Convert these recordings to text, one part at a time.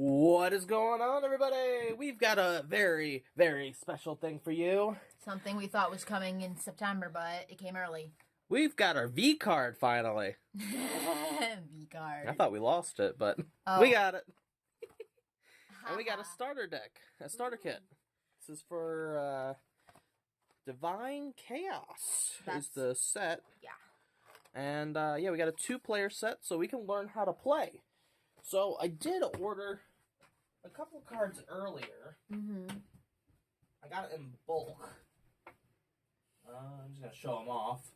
What is going on, everybody? We've got a very, very special thing for you. Something we thought was coming in September, but it came early. We've got our V-card finally. V-card. I thought we lost it, but we got it. And we got a starter deck, a starter kit. This is for Divine Chaos. Is the set. Yeah. And yeah, we got a 2-player set, so we can learn how to play. So I did order a couple cards earlier. I got it in bulk. I'm just gonna show them off.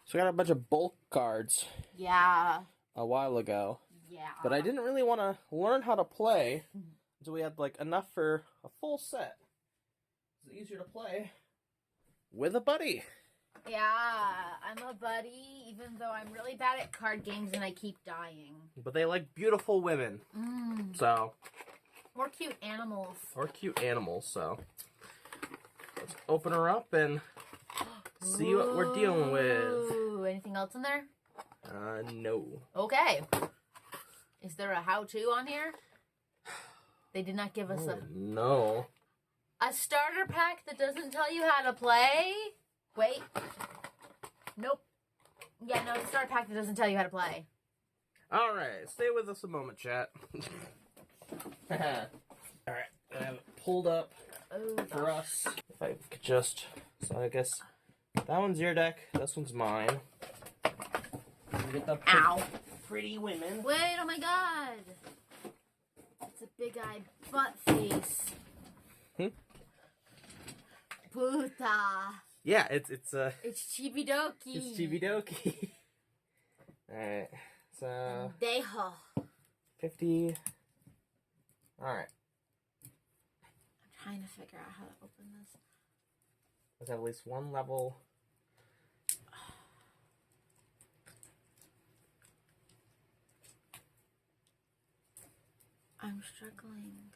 So I got a bunch of bulk cards. Yeah. A while ago. Yeah. But I didn't really want to learn how to play until we had like enough for a full set. It's easier to play with a buddy. Yeah, I'm a buddy, even though I'm really bad at card games and I keep dying. But they like beautiful women. So. Or cute animals. Or cute animals, so. Let's open her up and see what we're dealing with. Anything else in there? No. Okay. Is there a how-to on here? They did not give us No. a starter pack that doesn't tell you how to play? Wait. Nope. Yeah, no, it's a starter pack that doesn't tell you how to play. Alright, stay with us a moment, chat. Alright, I have it pulled up for us. If I could just... So I guess that one's your deck, this one's mine. Get the pretty women. Wait, oh my god! It's a big-eyed butt face. Puta. Yeah, it's Chibidoki. It's Chibidoki. Alright, so... Dejo. 50... Alright. I'm trying to figure out how to open this. Let's have at least one level. I'm struggling.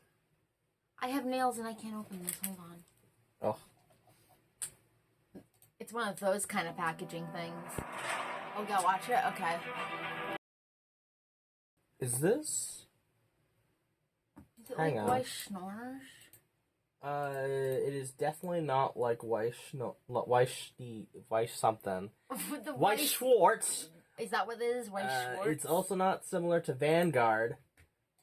I have nails and I can't open this. Hold on. Oh. It's one of those kind of packaging things. Oh, go watch it? Okay. Is this? Is it Hang like on. Weiss Schnorrs? It is definitely not like Weiss something. Weiss Schwartz. Is that what it is? Weiss Schwartz? It's also not similar to Vanguard,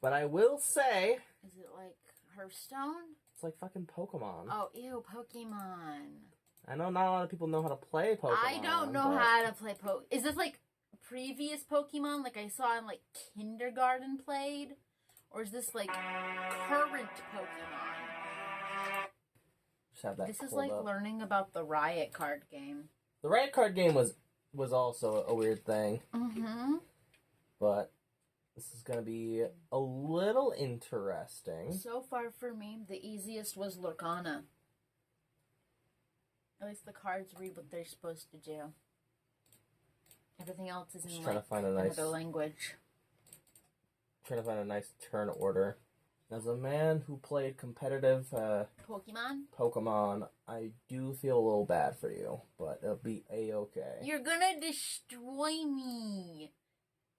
but I will say... Is it like Hearthstone? It's like fucking Pokemon. Oh, ew, Pokemon. I know not a lot of people know how to play Pokemon. I don't know how to play Pokemon. Is this like previous Pokemon, like I saw in like kindergarten played? Or is this like current Pokemon? Just have that This is like learning about the Riot card game. The Riot card game was also a weird thing. But this is going to be a little interesting. So far for me, the easiest was Lorcana. At least the cards read what they're supposed to do. Everything else is in like another language. Trying to find a nice turn order. As a man who played competitive Pokemon, I do feel a little bad for you, but it'll be a-okay. You're gonna destroy me!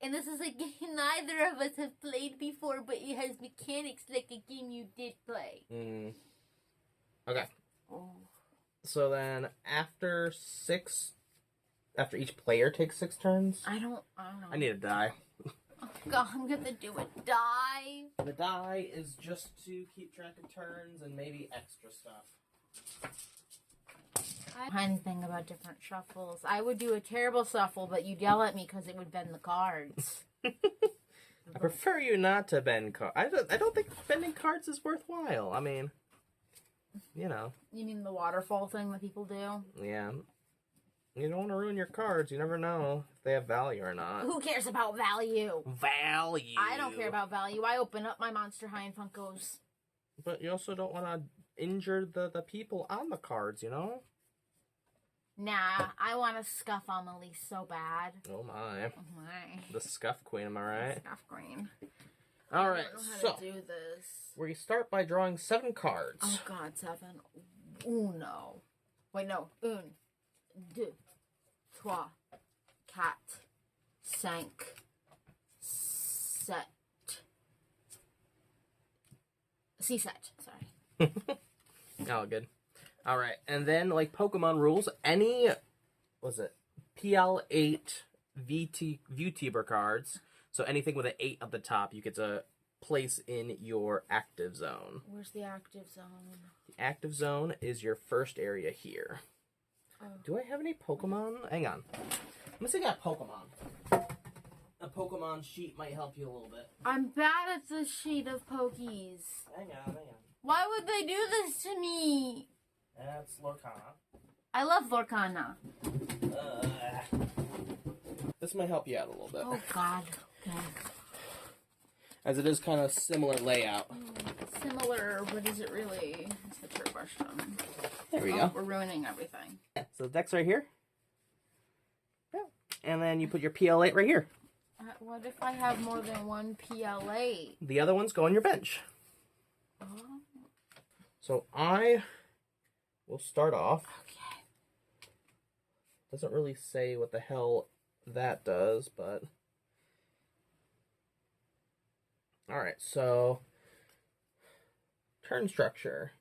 And this is a game neither of us have played before, but it has mechanics like a game you did play. Okay. Oh. So then, after each player takes 6 turns? I don't know. I need a die. Oh god, I'm gonna do a die. The die is just to keep track of turns and maybe extra stuff. I don't know anything about different shuffles. I would do a terrible shuffle, but you'd yell at me because it would bend the cards. I prefer you not to bend cards. I don't think bending cards is worthwhile. I mean, you know. You mean the waterfall thing that people do? Yeah. You don't want to ruin your cards. You never know if they have value or not. Who cares about value? Value! I don't care about value. I open up my Monster High and Funkos. But you also don't want to injure the people on the cards, you know? Nah, I want to scuff on Elise so bad. Oh my. Oh my. The scuff queen, am I right? Scuff queen. Alright, so. I don't know how to do this. We start by drawing 7 cards. Oh god, 7. Uno. Wait, no. Un. Deux. Trois. Quatre. Cinq. Sept. C-set, sorry. Oh, good. All right, and then like Pokemon rules, any PL8 VTuber cards. So anything with an 8 at the top, you get to place in your active zone. Where's the active zone? The active zone is your first area here. Oh. Do I have any Pokemon? Hang on. Let me see if I got Pokemon. A Pokemon sheet might help you a little bit. I'm bad at the sheet of Pokies. Hang on. Why would they do this to me? That's Lorcana. I love Lorcana. This might help you out a little bit. Oh, God. Okay. As it is kind of similar layout. Similar, but is it really? It's the turd brush done. There we go. We're ruining everything. Yeah, so the deck's right here. Yeah. And then you put your PL8 right here. What if I have more than one PL8? The other ones go on your bench. Oh. So I will start off. Okay. Doesn't really say what the hell that does, but... Alright, so... Turn structure.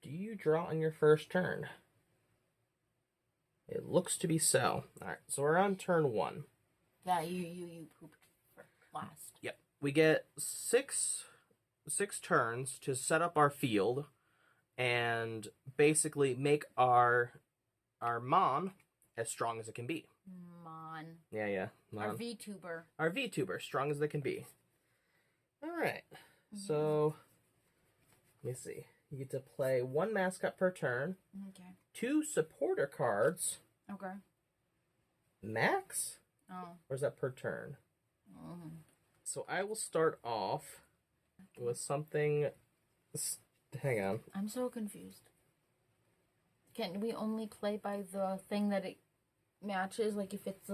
Do you draw on your first turn? It looks to be so. Alright, so we're on turn 1. Yeah, you pooped for last. Yep. We get six turns to set up our field and basically make our Mon as strong as it can be. Mon. Yeah. Mon. Our VTuber. Our VTuber, strong as they can be. Alright. So, let me see. You get to play 1 mascot per turn. Okay. 2 supporter cards. Okay. Max? Oh. Or is that per turn? Oh. So I will start off with something... Hang on. I'm so confused. Can we only play by the thing that it matches? Like if it's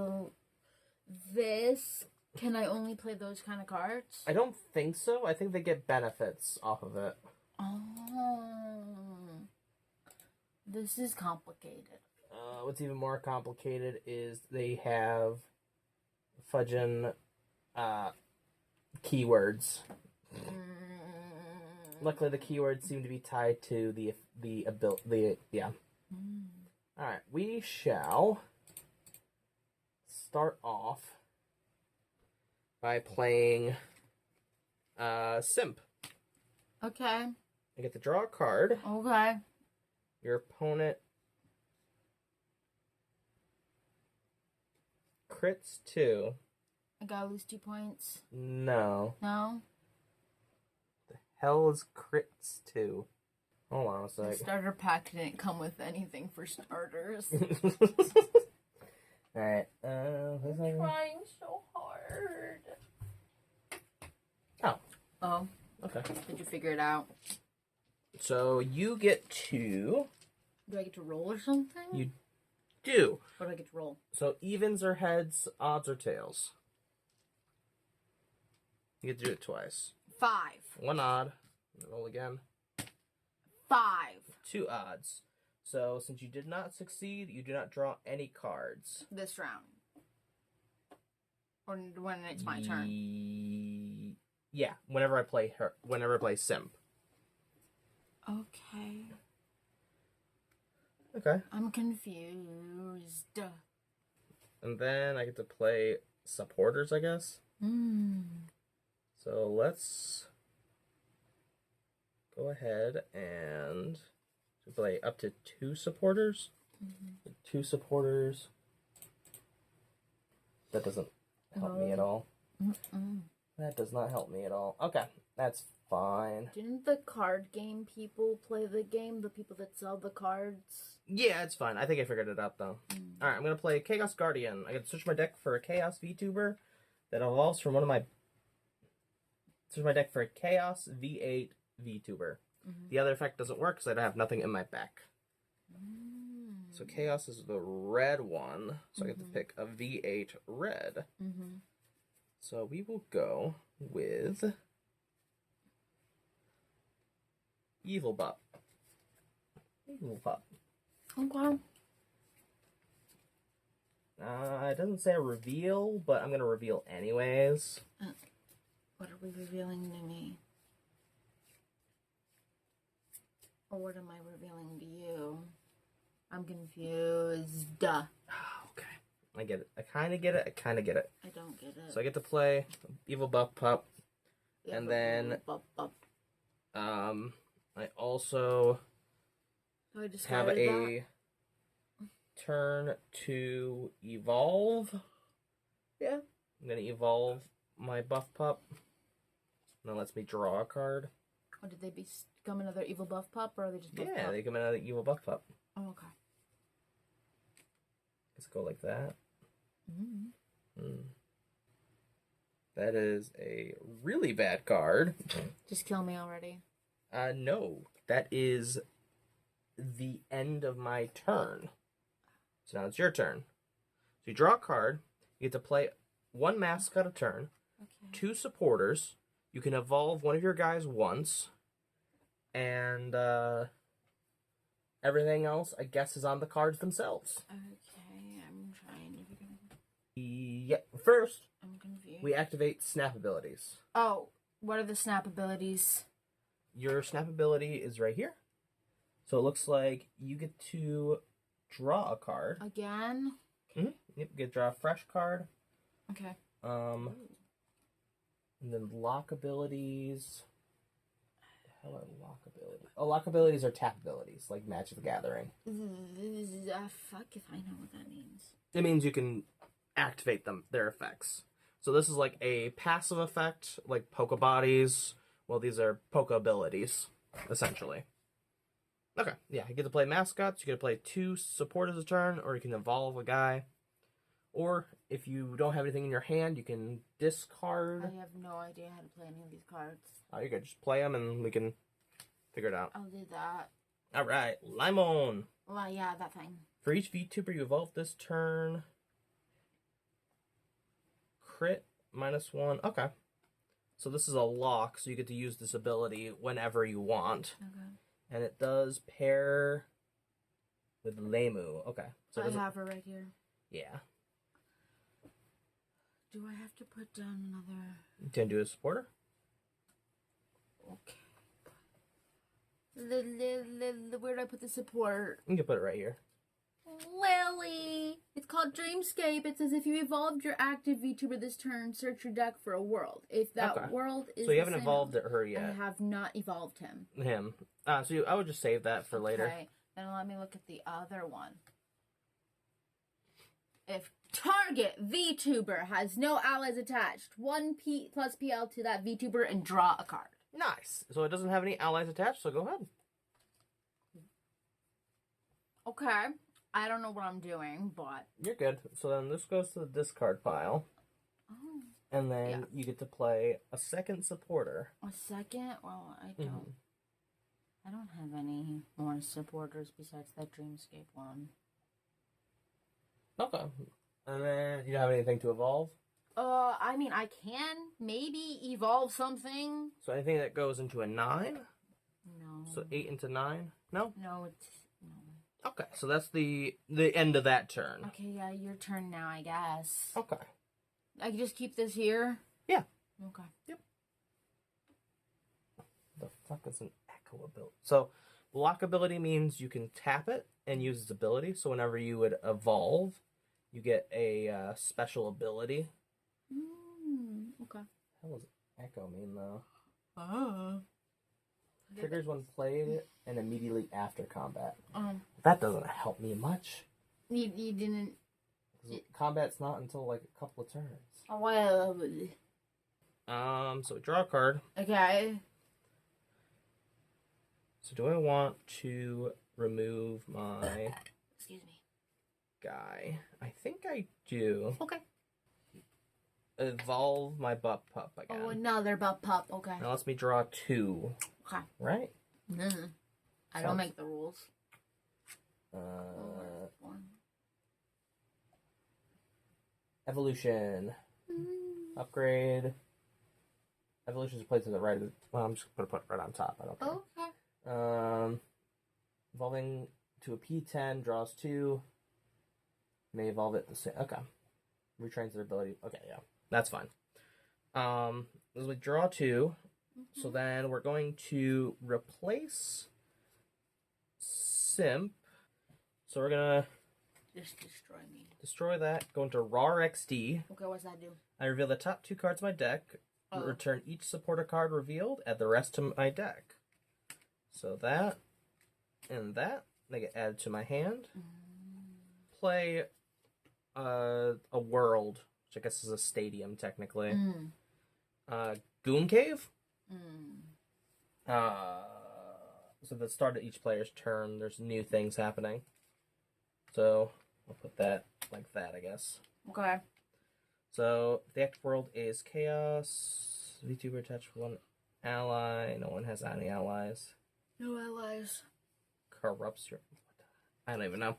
this, can I only play those kind of cards? I don't think so. I think they get benefits off of it. Oh. This is complicated. What's even more complicated is they have fudging keywords. Luckily, the keywords seem to be tied to the ability. Yeah. All right, we shall start off by playing Simp. Okay. I get to draw a card. Okay. Your opponent crits 2. I gotta lose 2 points. No. No? The hell is crits 2? Hold on a sec. The starter pack didn't come with anything for starters. Alright. I'm trying so hard. Oh. Oh. Okay. Did you figure it out? So you get to... Do I get to roll or something? You do. What do I get to roll? So evens or heads, odds or tails. You get to do it twice. 5. 1 odd. Roll again. 5. 2 odds. So since you did not succeed, you do not draw any cards. This round. Or when it's my turn. Yeah, whenever I play Simp. Okay. Okay. I'm confused. And then I get to play supporters, I guess. So let's go ahead and play up to 2 supporters. 2 supporters. That doesn't help me at all. That does not help me at all. Okay, that's fine. Didn't the card game people play the game? The people that sell the cards? Yeah, it's fine. I think I figured it out, though. Alright, I'm going to play Chaos Guardian. I get to switch my deck for a Chaos VTuber that evolves from one of my... Switch my deck for a Chaos V8 VTuber. The other effect doesn't work because I have nothing in my back. So Chaos is the red one. So I get to pick a V8 red. So we will go with Evil Pup. Evil Pup. Okay. It doesn't say a reveal, but I'm going to reveal anyways. What are we revealing to me? Or what am I revealing to you? I'm confused. Oh, okay. I get it. I kind of get it. I kind of get it. I don't get it. So I get to play Evil Buff Pup. And then I also have a turn to evolve. Yeah. I'm going to evolve my Buff Pup. And that lets me draw a card. Oh, did they become another Evil Buff Pup, or are they just Buff Pup? Yeah, they become another Evil Buff Pup. Oh, okay. Let's go like that. Mm. That is a really bad card. Just kill me already. No. That is the end of my turn. So now it's your turn. So you draw a card. You get to play one mascot a turn. Okay. 2 supporters. You can evolve one of your guys once. And everything else, I guess, is on the cards themselves. Okay, I'm trying to figure it out. Yeah. First, I'm confused. we activate snap abilities. Oh, what are the snap abilities? Your snap ability is right here. So it looks like you get to draw a card. Again? Mm-hmm. Yep, you get to draw a fresh card. Okay. And then lock abilities. What the hell are lock abilities? Oh, lock abilities are tap abilities, like Magic the Gathering. Fuck if I know what that means. It means you can activate their effects. So this is like a passive effect, like Poke Bodies. Well, these are Poke abilities, essentially. Okay, yeah, you get to play mascots, you get to play 2 supporters a turn, or you can evolve a guy. Or, if you don't have anything in your hand, you can discard. I have no idea how to play any of these cards. Oh, you could just play them and we can figure it out. I'll do that. Alright, Limon. Well, yeah, that thing. For each VTuber you evolve this turn, crit -1. Okay. So this is a lock, so you get to use this ability whenever you want. Okay. And it does pair with Lemu. Okay. So I have her right here. Yeah. Do I have to put down another? You can do a supporter. Okay. Where do I put the support? You can put it right here. Lily! It's called Dreamscape. It says if you evolved your active VTuber this turn, search your deck for a world. If that world is so you haven't evolved her yet. I have not evolved him. So I would just save that for later. Okay. Then let me look at the other one. If target VTuber has no allies attached, 1 P plus PL to that VTuber and draw a card. Nice. So it doesn't have any allies attached, so go ahead. Okay. I don't know what I'm doing, but... You're good. So then this goes to the discard pile. Oh. And then you get to play a second supporter. A second? Well, I don't... I don't have any more supporters besides that Dreamscape one. Okay. And then you don't have anything to evolve? I mean, I can maybe evolve something. So anything that goes into a 9? No. So 8 into 9? No? No, it's... No. Okay, so that's the end of that turn. Okay, yeah, your turn now, I guess. Okay. I can just keep this here? Yeah. Okay. Yep. The fuck is an echo ability? So, lock ability means you can tap it and use its ability. So whenever you would evolve, you get a special ability. Okay. What does echo mean, though? Oh. Triggers when played and immediately after combat. That doesn't help me much. You didn't... Combat's not until like a couple of turns. Oh, well... So draw a card. Okay. So do I want to remove my... Excuse me. Guy? I think I do. Okay. Evolve my butt pup again. Oh, another butt pup. Okay. Now lets me draw 2. Okay. Right? I don't make the rules. Evolution. Upgrade. Evolution is placed to the right of the... Well, I'm just going to put it right on top. I don't care. Okay. Evolving to a P10, draws 2. May evolve it the same... Okay. Retrains their ability. Okay, yeah. That's fine. As we draw 2, so then we're going to replace Simp. So we're gonna Just destroy me. destroy that. Go into RAR XD. Okay, what's that do? I reveal the top 2 cards of my deck. Return each supporter card revealed. Add the rest to my deck. So that and that. They get added to my hand. Play a world, which I guess is a stadium technically. Goon Cave. So at the start of each player's turn, there's new things happening. So I'll put that like that, I guess. Okay. So the active world is chaos. VTuber attached with 1 ally. No one has any allies. No allies. Corrupts your... I don't even know.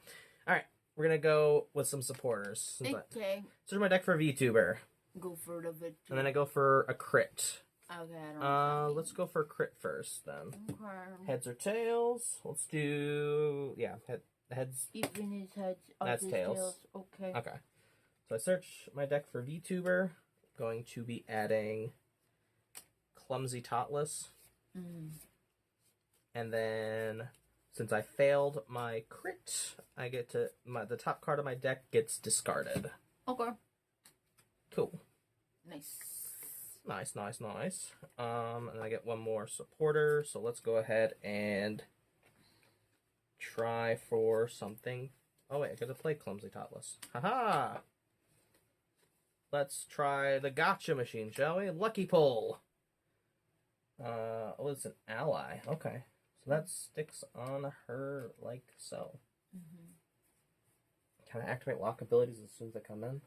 Alright, we're gonna go with some supporters. Okay. Search my deck for a VTuber. Go for the VTuber. And then I go for a crit. Okay, I don't know. Let's go for a crit first, then. Okay. Heads or tails? Let's do... Yeah, heads. Even his heads. That's tails. Okay. Okay. So I search my deck for VTuber. Going to be adding Clumsy Totless. And then, since I failed my crit, I get to... the top card of my deck gets discarded. Okay. Cool. Nice. Nice. And I get 1 more supporter, so let's go ahead and try for something. Oh wait, I gotta play Clumsy Totless. Haha! Let's try the gotcha machine, shall we? Lucky pull! Oh, it's an ally. Okay. So that sticks on her like so. Can I activate lock abilities as soon as they come in?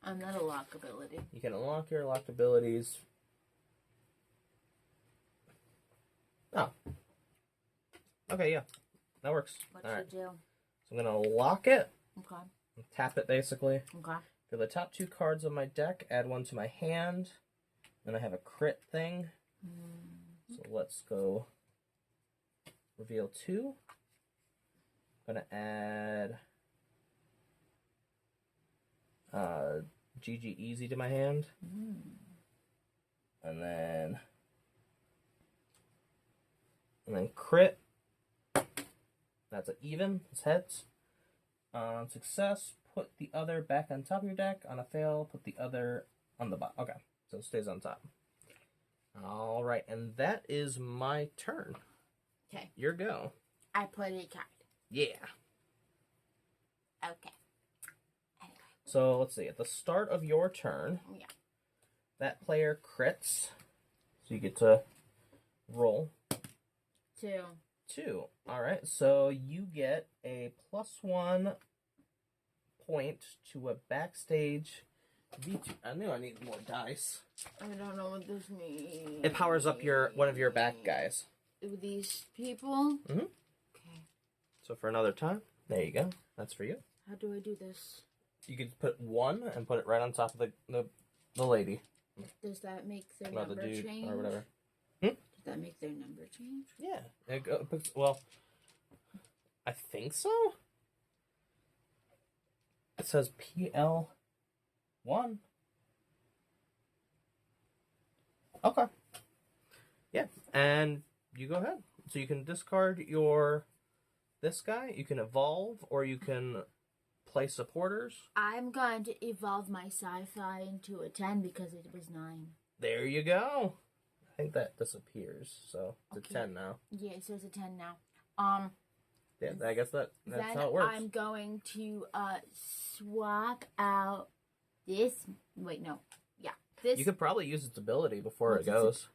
I'm not a lock ability. You can unlock your locked abilities. Oh. Okay, yeah. That works. What Alright. should you do? So I'm going to lock it. Okay. Tap it, basically. Okay. For the top 2 cards of my deck, add 1 to my hand. Then I have a crit thing. So let's go reveal 2. I'm going to add GG Easy to my hand. And then crit. That's an even. It's heads. On success, put the other back on top of your deck. On a fail, put the other on the bottom. Okay, so it stays on top. Alright, and that is my turn. Okay. Your go. I put a card. Yeah. Okay. Anyway. So, let's see. At the start of your turn, that player crits. So you get to roll. 2. Alright, so you get a +1 point to a backstage V2. I knew I needed more dice. I don't know what this means. It powers up one of your back guys. These people? Okay. So for another time, there you go. That's for you. How do I do this? You could put 1 and put it right on top of the lady. Does that make their Not number the dude change? or whatever. Does that make their number change? Yeah. Well, I think so. It says PL1. Okay. Yeah, and you go ahead. So you can discard this guy. You can evolve, or you can play supporters. I'm going to evolve my sci-fi into a 10 because it was 9. There you go. I think that disappears, so it's a 10 now. Yeah, so it's a 10 now. Yeah, I guess that's then how it works. I'm going to swap out this. Wait, no. Yeah, this. You could probably use its ability before it goes.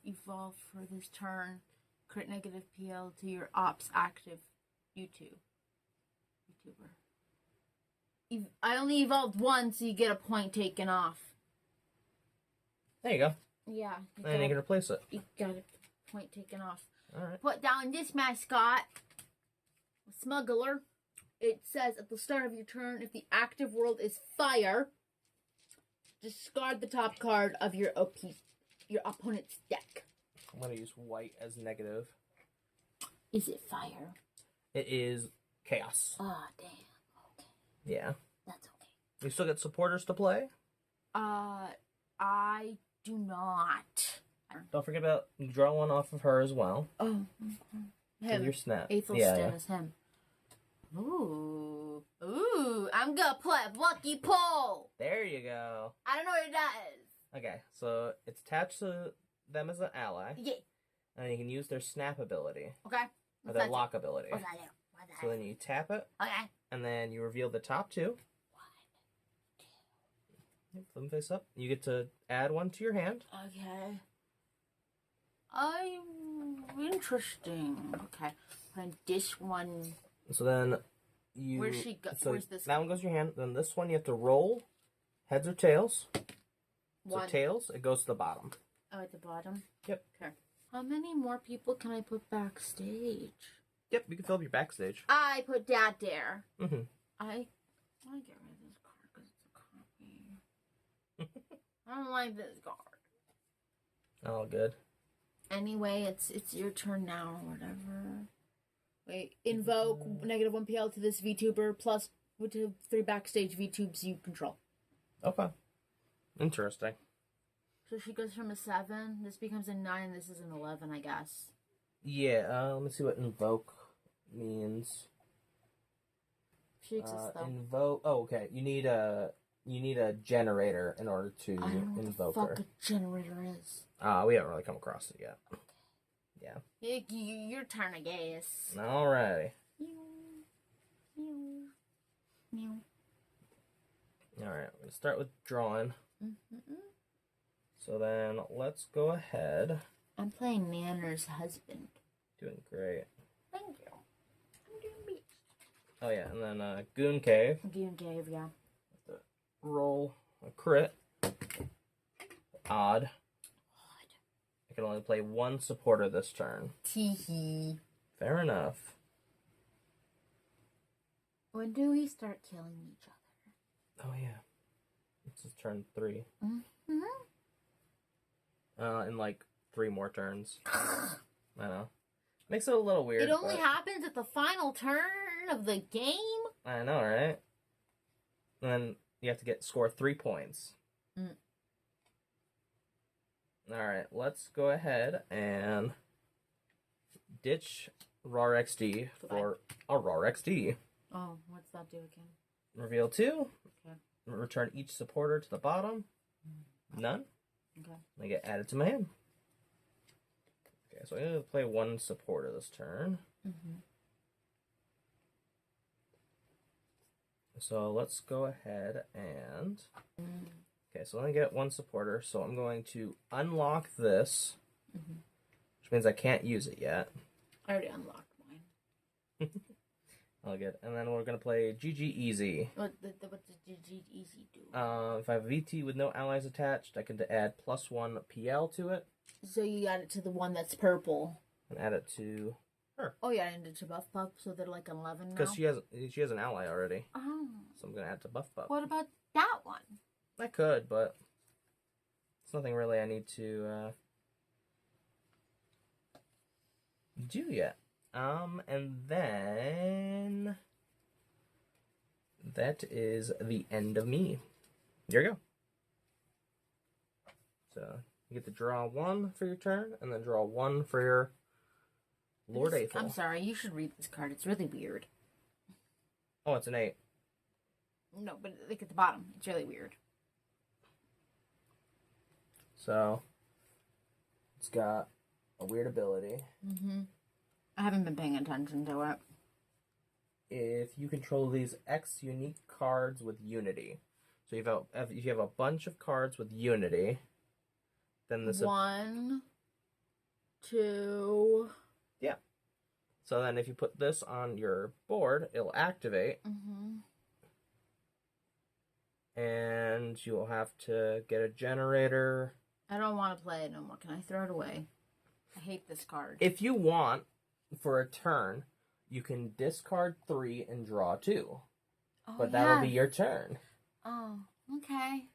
Evolve for this turn. Crit negative PL to your ops active YouTuber. I only evolved once, so you get a point taken off. There you go. Yeah. And you can replace it. You got a point taken off. Alright. Put down this mascot. Smuggler. It says at the start of your turn, if the active world is fire, discard the top card of your opponent's deck. I'm going to use white as negative. Is it fire? It is chaos. Ah, damn. Okay. Yeah. That's okay. You still get supporters to play? I do not. Don't forget about draw one off of her as well. Oh, Him. Your snap. Aethelstan is him. Ooh, I'm gonna play Lucky Pull. There you go. I don't know what it does. Okay, so it's attached to them as an ally. Yeah. And you can use their snap ability. Okay. Or their lock ability. What's that do? What's that So then you tap it. Okay. And then you reveal the top two. 1, 2. Flip them face up. You get to add one to your hand. Okay. Interesting. Okay. And this one. So then you. Where's she go? So where's this? That one goes in your hand. Then this one you have to roll heads or tails. One. So tails, it goes to the bottom. Oh, at the bottom? Yep. Okay. How many more people can I put backstage? Yep, you can fill up your backstage. I put Dad there. Mm-hmm. I get rid of this card because it's a copy. I don't like this card. All good. Anyway, it's your turn now or whatever. Wait, invoke -1 PL to this VTuber plus 3 backstage VTubes you control. Okay. Interesting. So she goes from a 7, this becomes a 9, this is an 11, I guess. Yeah, let me see what invoke means. She exists though. Invoke. Oh, okay. You need a generator in order to I don't know invoke what the fuck her. a generator is. We haven't really come across it yet. Yeah. Your turn, I guess. Alrighty. Meow. Alright, we're gonna start with drawing. Mm-hmm. So then let's go ahead. I'm playing Nanner's husband. Doing great. Thank you. I'm doing beach. Oh yeah, and then Goon Cave. Goon Cave, yeah. Roll a crit. Odd. I can only play one supporter this turn. Teehee. Fair enough. When do we start killing each other? Oh yeah. This is turn 3. Mm-hmm. In like 3 more turns. I know. Makes it a little weird. It only happens at the final turn of the game? I know, right? And then you have to score 3 points. Alright, let's go ahead and ditch RAR XD for a RAR XD. Oh, what's that do again? Reveal 2. Okay. Return each supporter to the bottom. None. Okay. They get added to my hand. Okay, so I'm going to play one supporter this turn. Mm-hmm. So let's go ahead and... Okay, so I get one supporter, so I'm going to unlock this, which means I can't use it yet. I already unlocked mine. I'll get, and then we're going to play GG Easy. What does GG Easy do? If I have a VT with no allies attached, I can add +1 PL to it. So you add it to the one that's purple. And add it to her. Oh, yeah, and to Buff Pup, so they're like 11 now? Because she has an ally already. Oh. So I'm going to add to Buff Pup. What about that one? I could, but it's nothing really I need to do yet. And then that is the end of me. There you go. So you get to draw 1 for your turn, and then draw 1 for your Lord Aethel. I'm sorry, you should read this card. It's really weird. Oh, it's an 8. No, but look at the bottom. It's really weird. So it's got a weird ability. I haven't been paying attention to it. If you control these X unique cards with Unity, so if you have a bunch of cards with Unity, then this 1, 2. Yeah. So then, if you put this on your board, it'll activate, and you'll have to get a generator. I don't want to play it no more. Can I throw it away? I hate this card. If you want, for a turn, you can discard 3 and draw 2. Oh, but that'll be your turn. Oh, okay.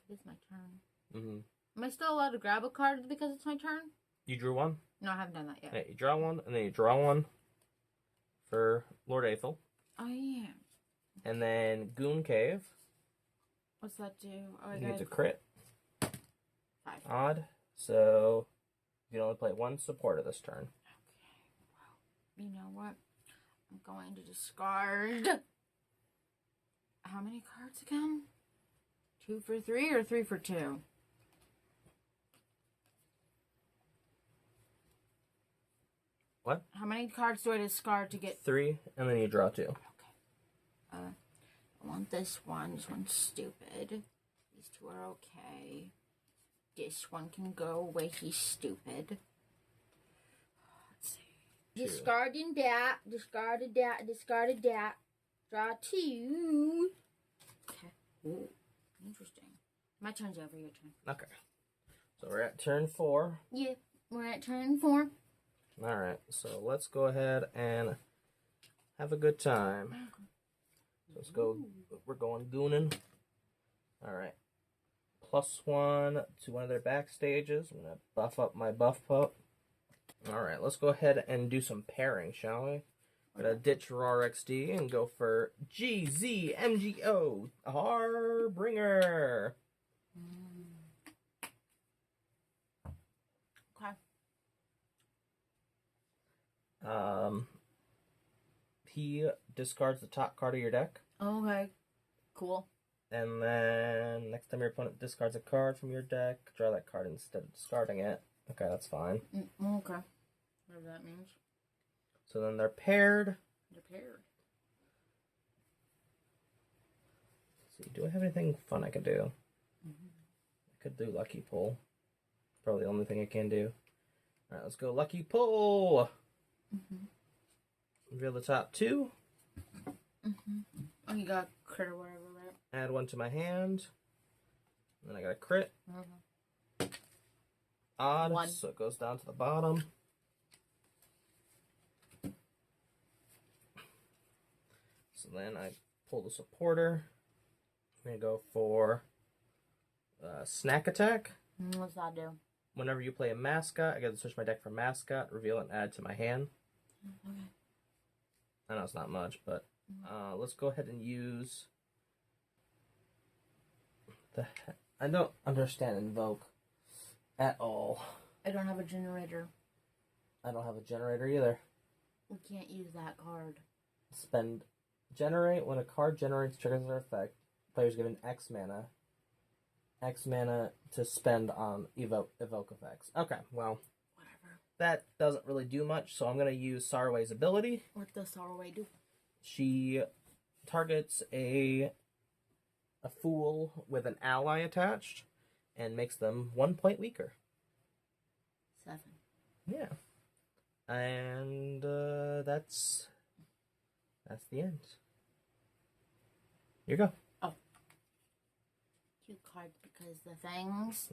It's my turn. Am I still allowed to grab a card because it's my turn? You drew 1? No, I haven't done that yet. Yeah, you draw 1, and then you draw 1 for Lord Aethel. Oh, yeah. And then Goon Cave. What's that do? Oh, You get to crit. 5. Odd. So you can only play one supporter this turn. Okay. Well, you know what? I'm going to discard. How many cards again? 2 for 3 or 3 for 2? What? How many cards do I discard to get 3, and then you draw 2. Okay. I want this one. This one's stupid. These 2 are okay. This one can go away. He's stupid. Let's see. 2. Discarding that. Discarded that. Discarded that. Draw 2. Okay. Ooh. Interesting. My turn's over. Your turn. Okay. So we're at turn 4. Yeah. We're at turn 4. Alright, so let's go ahead and have a good time. So let's go, we're going gooning. Alright. +1 to one of their back stages. I'm going to buff up my buff pup. Alright, let's go ahead and do some pairing, shall we? We're going to ditch Roar XD and go for GZMGO, Harbringer. Okay. He discards the top card of your deck. Okay. Cool. And then next time your opponent discards a card from your deck, draw that card instead of discarding it. Okay, that's fine. Okay. Whatever that means. So then they're paired. They're paired. Let's see, do I have anything fun I could do? I could do Lucky Pull. Probably the only thing I can do. Alright, let's go Lucky Pull! Reveal the top 2. Oh, you got crit or whatever, right? Add 1 to my hand. Then I got a crit. Odd, 1. so it goes down to the bottom. So then I pull the supporter. I'm going to go for Snack Attack. What's that do? Whenever you play a mascot, I get to switch my deck from mascot, reveal and add to my hand. Okay. I know it's not much, but let's go ahead and use I don't understand Invoke at all. I don't have a generator. I don't have a generator either. We can't use that card. Spend generate when a card generates triggers their effect. Players given X mana. X mana to spend on evoke effects. Okay, well, Whatever. that doesn't really do much, so I'm gonna use Sarway's ability. What does Sorrowway do? She targets a fool with an ally attached and makes them 1 point weaker. 7. Yeah. And that's the end. Here you go. Oh. 2 cards because the things.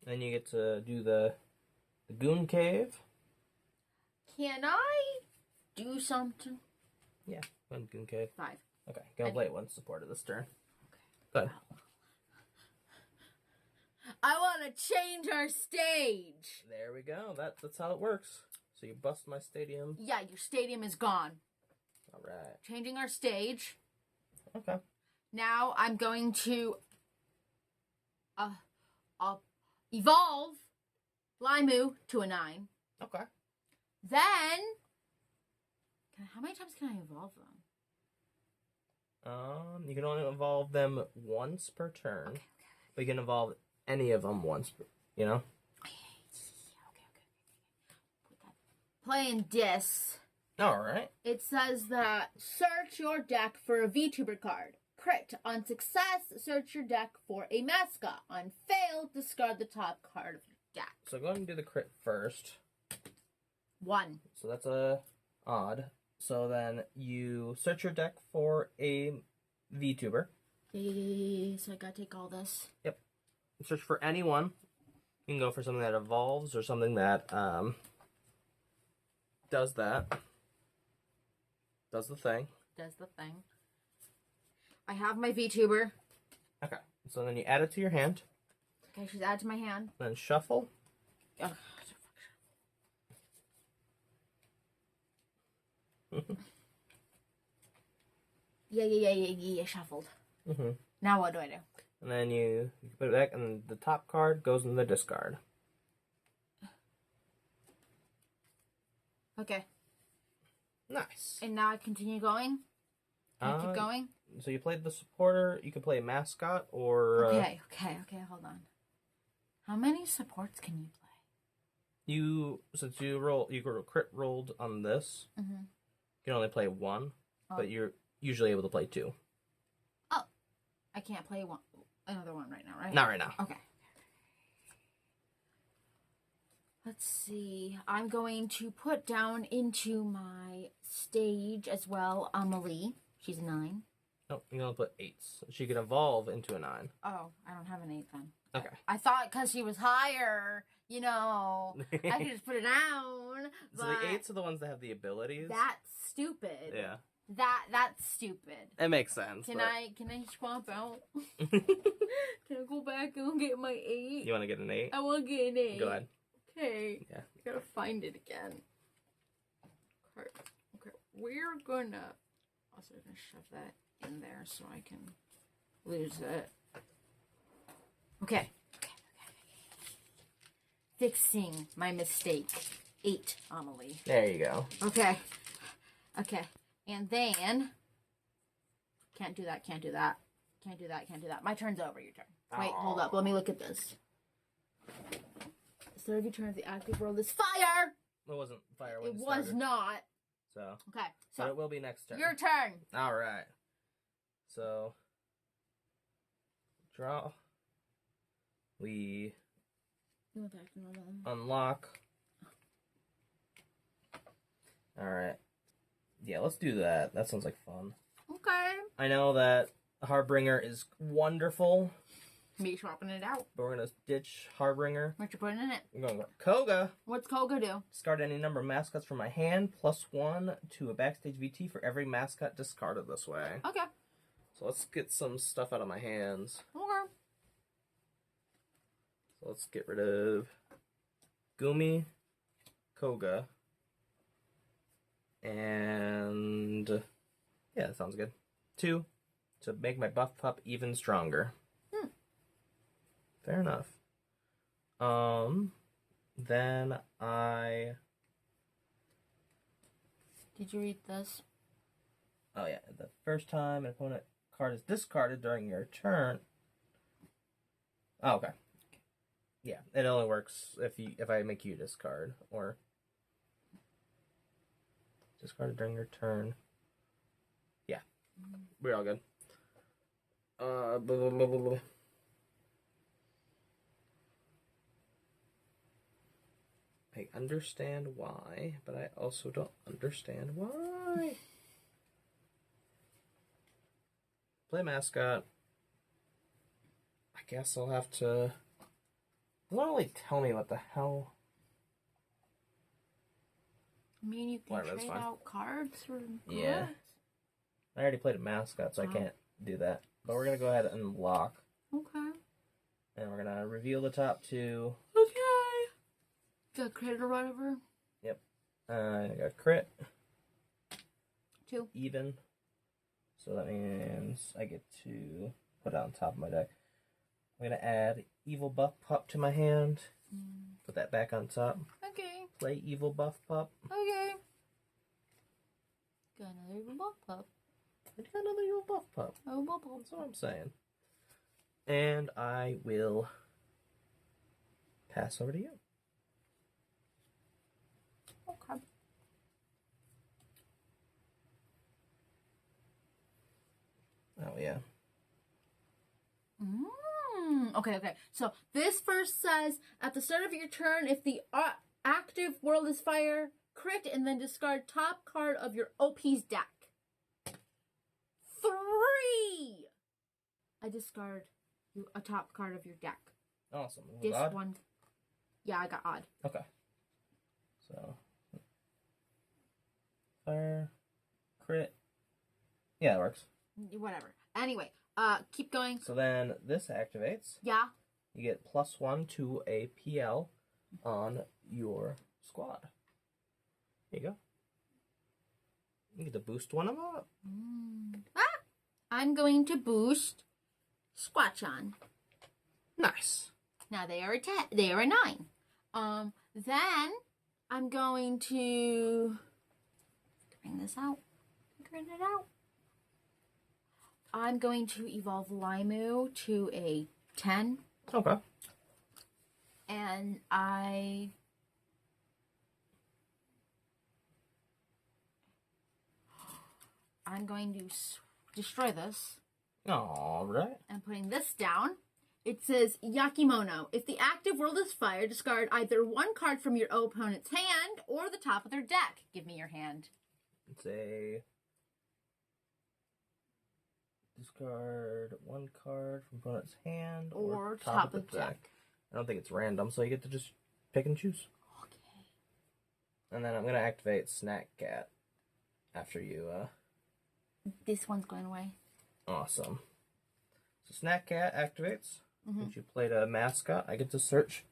And you get to do the Goon Cave. Can I do something? Yeah, one Goon Cave. 5. Okay, gonna play one supporter this turn. Okay. Good. I want to change our stage. There we go. That's how it works. So you bust my stadium. Yeah, your stadium is gone. All right. Changing our stage. Okay. Now I'm going to evolve Limu to a 9. Okay. Then, how many times can I evolve them? You can only evolve them once per turn. Okay. But you can evolve any of them once, you know? Okay. Playing this. Alright. It says that search your deck for a VTuber card. Crit. On success, search your deck for a mascot. On fail, discard the top card of your deck. So go ahead and do the crit first. 1. So that's a odd. So then you search your deck for a VTuber. Yeah. So I gotta take all this. Yep. Search for anyone. You can go for something that evolves or something that does that. Does the thing. Does the thing. I have my VTuber. Okay. So then you add it to your hand. Okay, she's added to my hand. Then shuffle. Ugh. Yeah, shuffled. Now what do I do? And then you put it back, and the top card goes in the discard. Okay. Nice. And now I continue going? Can I keep going? So you played the supporter. You could play a mascot or... Okay, hold on. How many supports can you play? Since you crit rolled on this, you can only play one, but you're usually able to play two. Oh. I can't play another one right now, right? Not right now. Okay. Let's see. I'm going to put down into my stage as well Amelie. She's a 9. No, you're going to put 8s. She can evolve into a 9. Oh, I don't have an 8 then. Okay. I thought because she was higher, I could just put it down. So the 8s are the ones that have the abilities. That's stupid. Yeah. That's stupid. It makes sense. Can I swap out? Can I go back and get my 8? You want to get an 8? I want to get an 8. Go ahead. Okay. Yeah. I gotta find it again. Okay. We're gonna shove that in there so I can lose it. Okay. Fixing my mistake. 8, Amelie. There you go. Okay. And then can't do that. My turn's over, your turn. Wait, hold up. Let me look at this. The start of your turn, the active world is fire! It wasn't fire when it was started. not. So. Okay. So but it will be next turn. Your turn. Alright. So draw. We unlock. Alright. Yeah, let's do that. That sounds like fun. Okay. I know that Harbinger is wonderful. Me swapping it out. But we're going to ditch Harbinger. What you putting in it? We're going to go Koga. What's Koga do? Discard any number of mascots from my hand, +1 to a backstage VT for every mascot discarded this way. Okay. So let's get some stuff out of my hands. Okay. So let's get rid of Gumi, Koga, and yeah, that sounds good. 2 to make my buff pup even stronger. Fair enough. Then I... Did you read this? Oh yeah, the first time an opponent card is discarded during your turn. Oh, okay. Yeah, it only works if I make you discard or discard it during your turn. Yeah, we're all good. Blah, blah, blah, blah, blah. I understand why, but I also don't understand why. Play mascot. I guess I'll have to... It won't really tell me what the hell... I mean, you can Whatever, trade out cards for Yeah. cards. I already played a mascot, so I can't do that. But we're going to go ahead and lock. Okay. And we're going to reveal the top 2. Okay. Got crit or whatever? Yep. I got crit. 2. Even. So that means I get to put it on top of my deck. I'm going to add Evil Buff Pup to my hand. Put that back on top. Okay. Play Evil Buff Pup. Okay. Got another evil buff pup. I got another Evil Buff Pup. Oh, buff pup. That's what I'm saying. And I will pass over to you. Okay. Oh, yeah. Okay. So this first says, at the start of your turn, if the active world is fire, crit and then discard top card of your OP's deck. 3! I discard a top card of your deck. Awesome. This odd? one. Yeah, I got odd. Okay. So. Fire. Crit. Yeah, that works. Whatever. Anyway, keep going. So then this activates. Yeah. You get +1 to a PL on your squad. There you go. You get to boost one of them up. I'm going to boost Squatch-On. Nice. Now they are a 10. They are a 9. Then I'm going to bring this out. Figuring it out. I'm going to evolve Limu to a 10. Okay. And I'm going to destroy this. All right. I'm putting this down. It says Yakimono. If the active world is fire, discard either one card from your opponent's hand or the top of their deck. Give me your hand. It's a discard one card from opponent's hand or top of the deck. I don't think it's random, so you get to just pick and choose. Okay. And then I'm going to activate Snack Cat after you. This one's going away. Awesome. So Snack Cat activates. Since you played a mascot, I get to search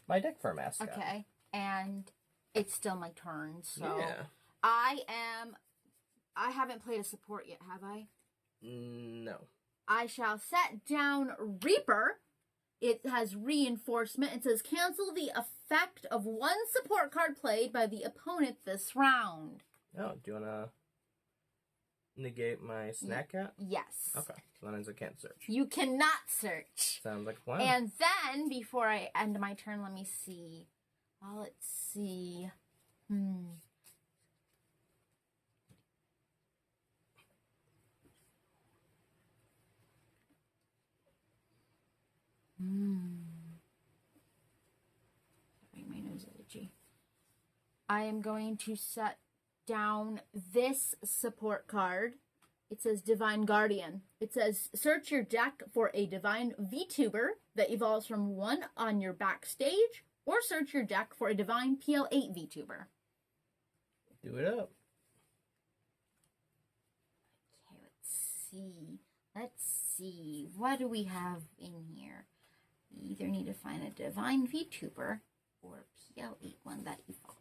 my deck for a mascot. Okay. And it's still my turn, so yeah. I haven't played a support yet, have I? No. I shall set down Reaper. It has reinforcement. It says cancel the effect of one support card played by the opponent this round. Oh, do you want to negate my Snack Cat? Yes. Okay, so that means I can't search. You cannot search. Sounds like a plan. And then, before I end my turn, let me see. Well, let's see. Sorry, my nose is itchy. I am going to set down this support card. It says Divine Guardian. It says search your deck for a Divine VTuber that evolves from one on your backstage, or search your deck for a Divine PL8 VTuber. Do it up. Okay, let's see. Let's see. What do we have in here? We either need to find a Divine VTuber or a PL8 one that evolves.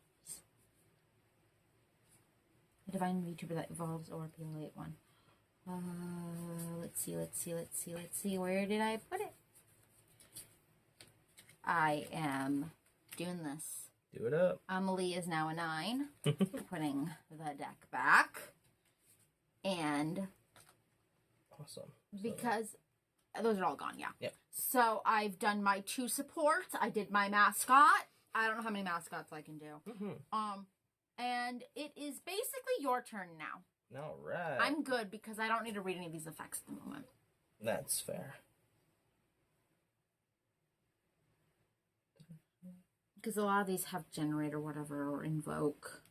A Divine VTuber that evolves or a PL8 one. Let's see. Where did I put it? I am doing this. Do it up. Amelie is now a 9. Putting the deck back. And Awesome. because those are all gone, yeah. Yep. So I've done my 2 supports. I did my mascot. I don't know how many mascots I can do. And it is basically your turn now. All right. I'm good because I don't need to read any of these effects at the moment. That's fair. Because a lot of these have generate or whatever or invoke.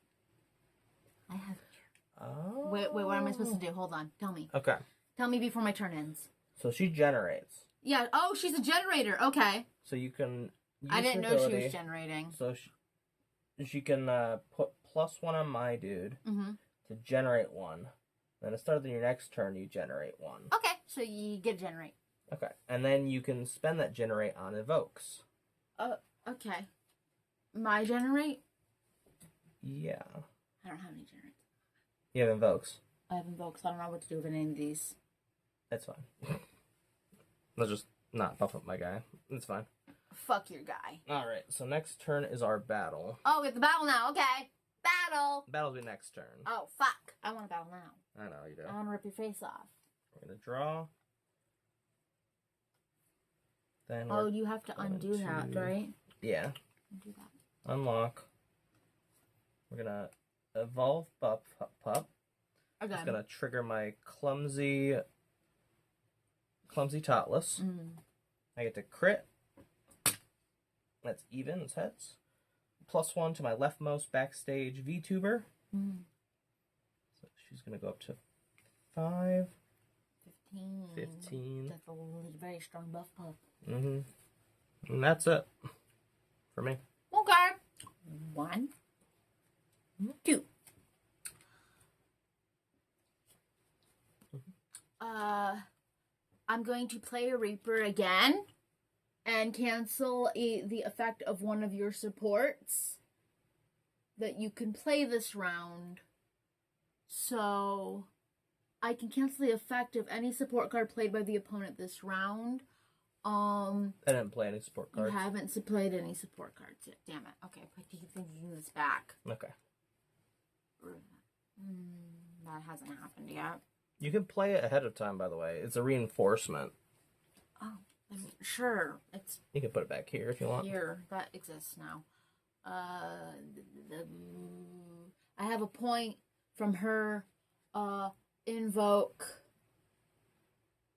I have. Oh. Wait, what am I supposed to do? Hold on. Tell me. Okay. Tell me before my turn ends. So she generates. Yeah. Oh, she's a generator. Okay. So you can. I didn't know she was generating. So she can put +1 on my dude to generate 1. Then at the start of your next turn, you generate 1. Okay. So you get to generate. Okay. And then you can spend that generate on evokes. Okay. My generate? Yeah. I don't have any generate. You have invokes. I have invokes. I don't know what to do with any of these. That's fine. Let's just not buff up my guy. It's fine. Fuck your guy. Alright, so next turn is our battle. Oh, we have the battle now. Okay. Battle. Battle'll be next turn. Oh, fuck. I want to battle now. I know you do. I want to rip your face off. We're going to draw. Then you have to undo that, right? Yeah. Undo that. Unlock. We're going to evolve Pup. Okay. It's going to trigger my clumsy Totless. I get to crit. That's even. It's heads. +1 to my leftmost backstage VTuber. So she's going to go up to 5. 15. That's a very strong buff pup. And that's it for me. Okay. 1, 2. I'm going to play a Reaper again and cancel the effect of one of your supports that you can play this round. So I can cancel the effect of any support card played by the opponent this round. I didn't play any support cards. You haven't played any support cards yet. Damn it. Okay, put these units back. Okay. That hasn't happened yet. You can play it ahead of time, by the way. It's a reinforcement. Oh, I mean, sure. It's You can put it back here if you want. here. That exists now. I have a point from her. Invoke.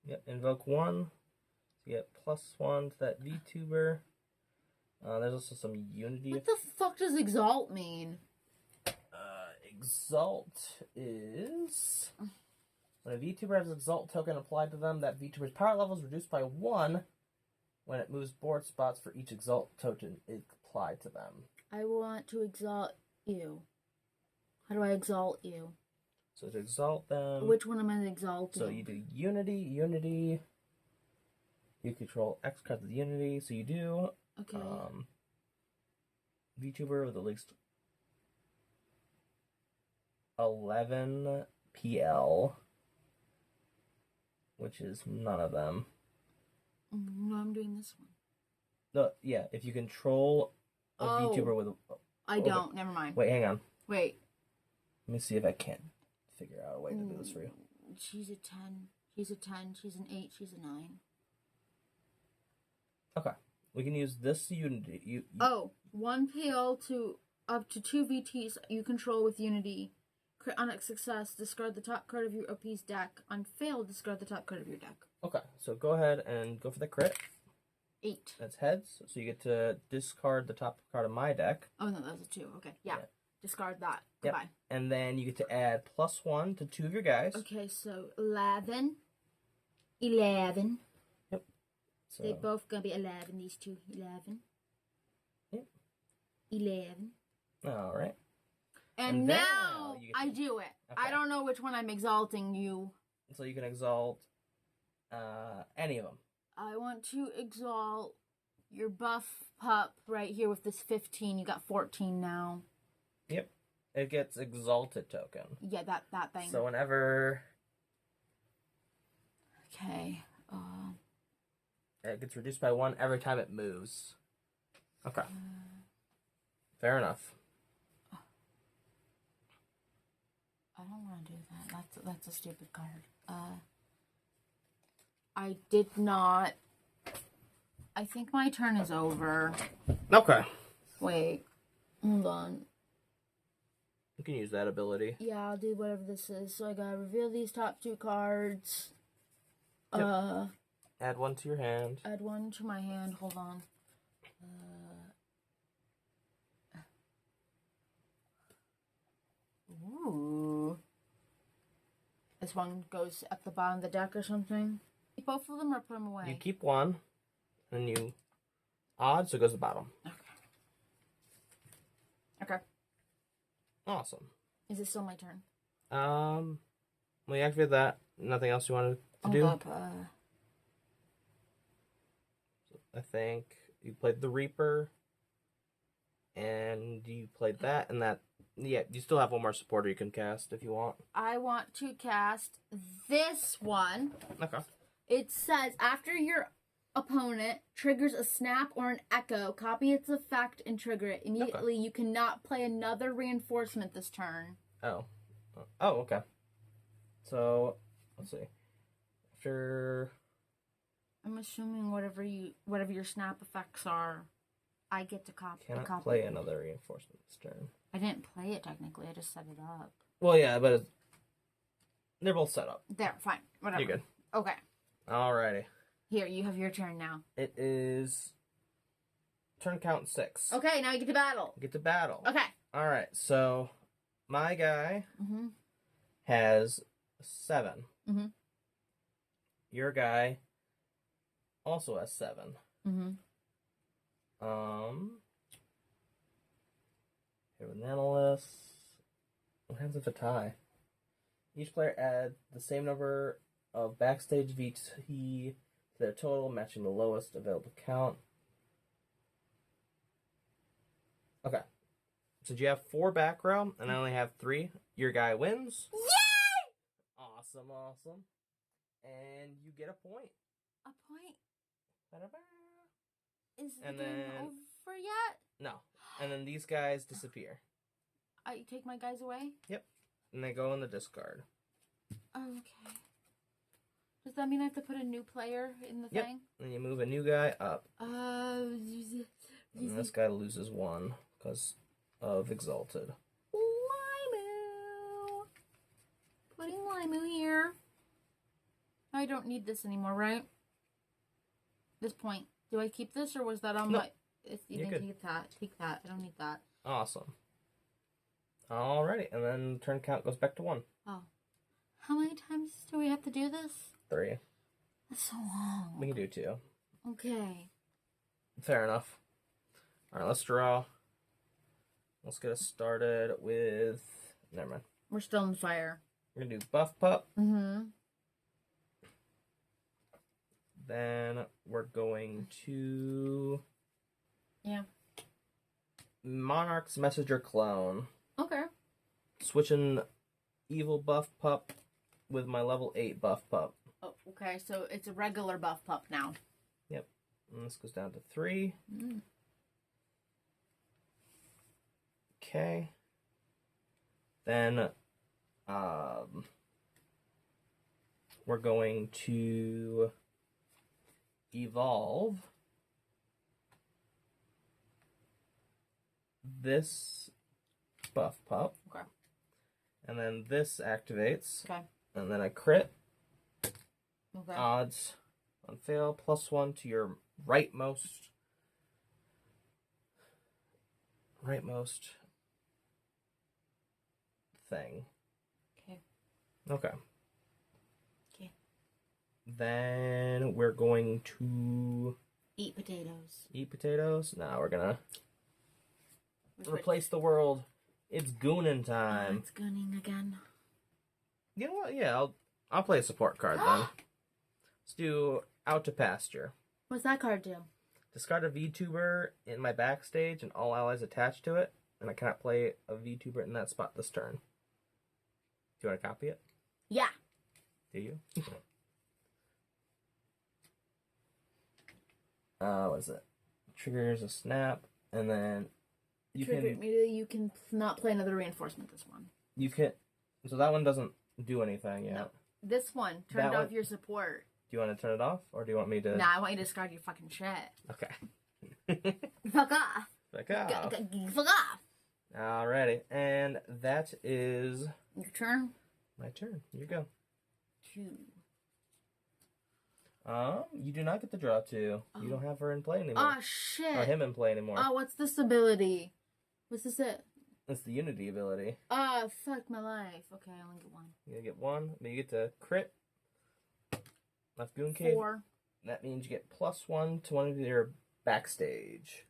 Yep, invoke 1. You get +1 to that VTuber. There's also some unity. What the fuck does exalt mean? Exalt is when a VTuber has an exalt token applied to them, that VTuber's power level is reduced by 1 when it moves board spots for each exalt token applied to them. I want to exalt you. How do I exalt you? So to exalt them... Which one am I exalting? So you do unity. You control X cards of the unity. So you do... Okay. VTuber with at least 11 PL, which is none of them. No, I'm doing this one. No, yeah, if you control a VTuber with... I don't. Never mind. Wait, hang on. Wait. Let me see if I can figure out a way to do this for you. She's a 10. She's a 10. She's an 8. She's a 9. Okay. We can use this unity. One PL to up to 2 VTs you control with unity. Crit on a success, discard the top card of your OP's deck. On fail, discard the top card of your deck. Okay, so go ahead and go for the crit. 8. That's heads, so you get to discard the top card of my deck. Oh, no, that's a 2. Okay, yeah. Discard that. Yep. Goodbye. And then you get to add +1 to 2 of your guys. Okay, so 11. 11. Yep. So, They're both going to be 11, these two. 11. Yep. 11. All right. And now I do it. Okay. I don't know which one I'm exalting you. So you can exalt any of them. I want to exalt your buff pup right here with this 15. You got 14 now. Yep. It gets exalted token. Yeah, that thing. So whenever... Okay. It gets reduced by 1 every time it moves. Okay. Fair enough. I don't want to do that. That's a stupid card. I did not... I think my turn is over. Okay. Wait. Hold on. You can use that ability. Yeah, I'll do whatever this is. So I gotta reveal these top 2 cards. Yep. Add 1 to your hand. Add 1 to my hand. Hold on. Ooh. This one goes at the bottom of the deck or something. Keep both of them or put them away? You keep 1, and you odd, so it goes to the bottom. Okay. Awesome. Is it still my turn? Well, you activate that. Nothing else you wanted to do? Up, I think you played the Reaper, and you played that, and that. Yeah, you still have 1 more supporter you can cast if you want. I want to cast this one. Okay. It says, after your opponent triggers a snap or an echo, copy its effect and trigger it. Immediately, You cannot play another reinforcement this turn. Oh. Oh, okay. So, let's see. After... I'm assuming whatever your snap effects are, I get to copy. Cannot play another reinforcement this turn. I didn't play it technically. I just set it up. Well, yeah, but they're both set up. There, fine. Whatever. You're good. Okay. Alrighty. Here, you have your turn now. It is turn count 6. Okay, now you get to battle. Get to battle. Okay. Alright, so my guy has 7. Your guy also has 7. Here with an analyst. What happens if a tie? Each player adds the same number of backstage VT to their total, matching the lowest available count. Okay. Since you have 4 back row, and I only have 3, your guy wins. Yay! Awesome. Awesome, awesome. And you get a point. A point? Ba-da-ba. Is the And game then- over yet? No. And then these guys disappear. I take my guys away? Yep. And they go in the discard. Okay. Does that mean I have to put a new player in the Yep. thing? And you move a new guy up. And And this guy loses 1 because of Exalted. Limu. Putting Limu here. I don't need this anymore, right? This point. Do I keep this or was that on my... It's, you You're can good. take that. Take that. I don't need that. Awesome. Alrighty. And then turn count goes back to 1. Oh. How many times do we have to do this? 3. That's so long. We can do 2. Okay. Fair enough. Alright, let's draw. Let's get us started with... Never mind. We're still on fire. We're going to do Buff Pup. Mm-hmm. Then we're going to... Yeah. Monarch's Messenger Clone. Okay. Switching Evil Buff Pup with my level 8 Buff Pup. Oh, okay, so it's a regular buff pup now. Yep. And this goes down to 3. Mm. Okay. Then, we're going to evolve this Buff Pup. Okay. And then this activates. Okay. And then a crit. Okay. Odds on fail, +1 to your rightmost thing. Okay. Okay. Okay. Then we're going to Eat potatoes. eat potatoes. Now we're gonna Which replace the world. It's goonin' way? time. It's gunning again. You know what? Yeah, I'll play a support card then. Let's do Out to Pasture. What's that card do? Discard a VTuber in my backstage and all allies attached to it, and I cannot play a VTuber in that spot this turn. Do you want to copy it? Yeah. Do you? What is it? Triggers a snap, and then you You can not play another reinforcement this one. so that one doesn't do anything yet. No. This one turned That off one- your support. Do you want to turn it off, or do you want me to? Nah, I want you to discard your fucking shit. Okay. Fuck off. Back off. Fuck off. Alrighty, and that is Your turn. my turn. You go. 2. You do not get to draw 2. You don't have her in play anymore. Oh shit. Or him in play anymore. Oh, what's this ability? What's this it? It's the Unity ability. Oh, fuck my life. Okay, I only get 1. You get 1, but you get to crit. Left Goon Cave. 4. That means you get +1 to one of your backstage.